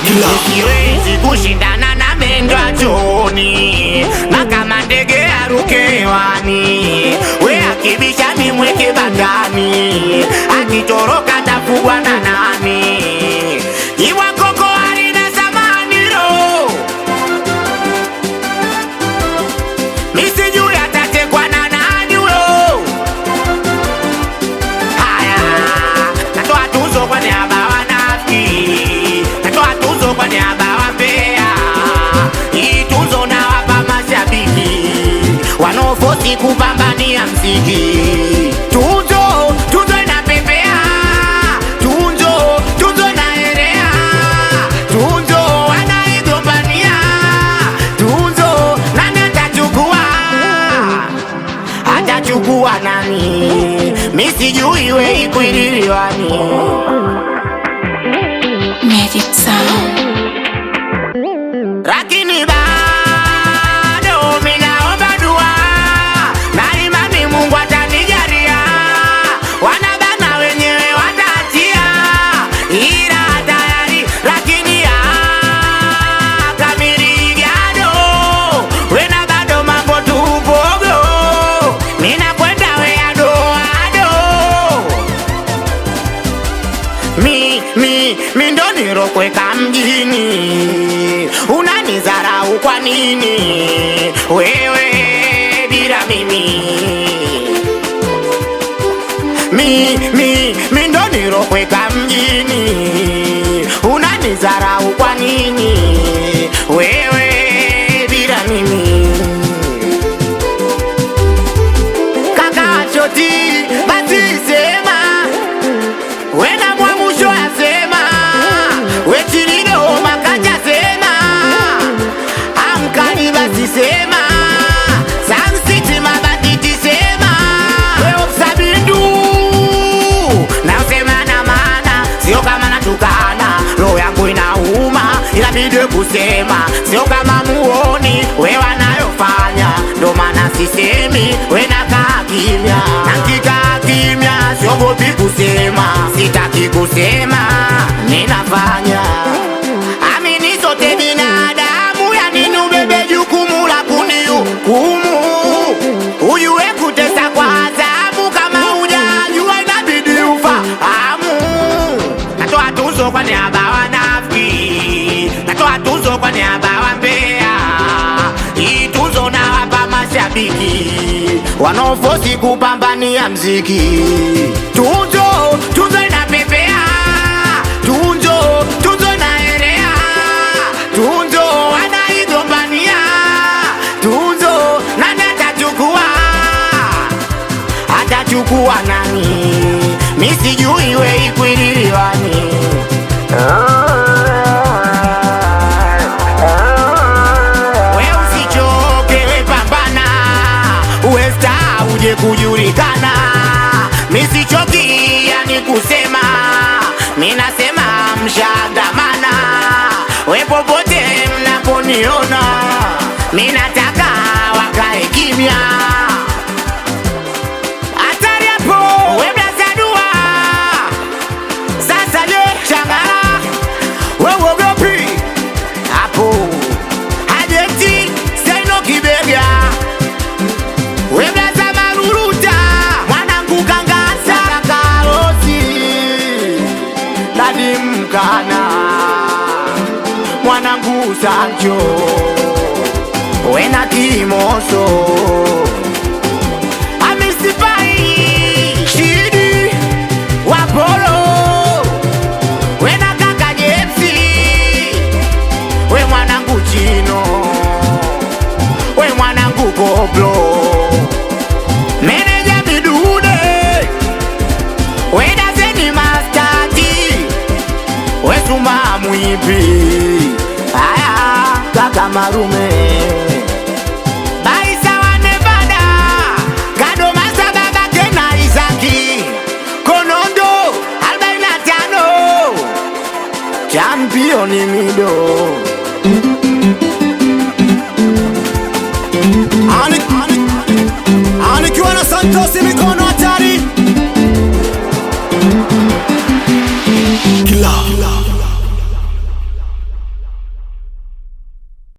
Siwezi kushindana na mendo chooni, na kama ndege aruke hewani. We akibisha nimweke bandani, akitoroka tafugwa na nani? Iwa koko halina zamani ro, misijui atatekwa na nani ulo. Haya, natoa tuzo kwa niaba wanafiki, natoa tuzo kwa niaba wambea. Hii tuzo nawapa mashabiki wanaofosi kupambania mziki. Tuzo inapepea, tuzo inaelea, tuzo wanaigombania, tuzo nani atachukua? Atachukua nani? Misijui we ikwililiwani. Magic Sound. Lakini bado minaomba dua, na imani Mungu atanijalia. Wanabana wenyewe wataachia, ila tayari lakini kamili gado. Wena bado mambo tupogo, ninakwenda we ado. Mi ndo nirokweka mjini, unanizarau kwa nini wewe bila mimi? Mi ndo nirokweka mjini, unanizarau kwa nini wewe bila mimi? Kaka choti basi sema, wena mwamusho asema, wechilido makaja sema, amkani basi sema, Sunsiti mabaditi sema, weo sabindu na usema na maana, sio kama natukana, roho yangu inauma, inabidi kusema, sio kama muoni we wanayofanya, ndo maana sisemi, wena kaa kimya. Nakikaa kimya siogopi kusema, sitaki kusema, ninafanya. Amini sote binadamu, ya nini ubebe jukumu la kunihukumu? Ujue kutesa kwa adhabu, kama hujajua inabidi ufahamu. Natoa tuzo kwa niaba wanafiki, natoa tuzo kwa niaba wambea. Hii tuzo nawapa mashabiki wanaofosi kupambania mziki. Tuzo inapepea, tuzo inaelea, tuzo wanaigombania, tuzo nani atachukua? Atachukua nani? Misijui we ikwililiwani. We usichoke, we pambana, uwe star uje kujulikana. Misichoki yani kusema, minasema mshagamana. We popote mnaponiona, minataka wakae kimya. Hatari hapo, we blazadua. Sasa je, shangara, we wogopi hapo. Hajeti, seno kibega, we blaza maruruta, mwanangu kangasa karosi, dadi mkana, mwanangu Sancho, wena kimoso, amisipai shidi wapolo, wena kaka Jepsi, we mwanangu Chino, we mwanangu Koblo, meneja Midude, we Dazeni Mastati, we Suma Mwipi, aya kaka Marume, Baisa wa Nevada, Kado Masa baba tena Isaki, Konondo 45, championi Mido.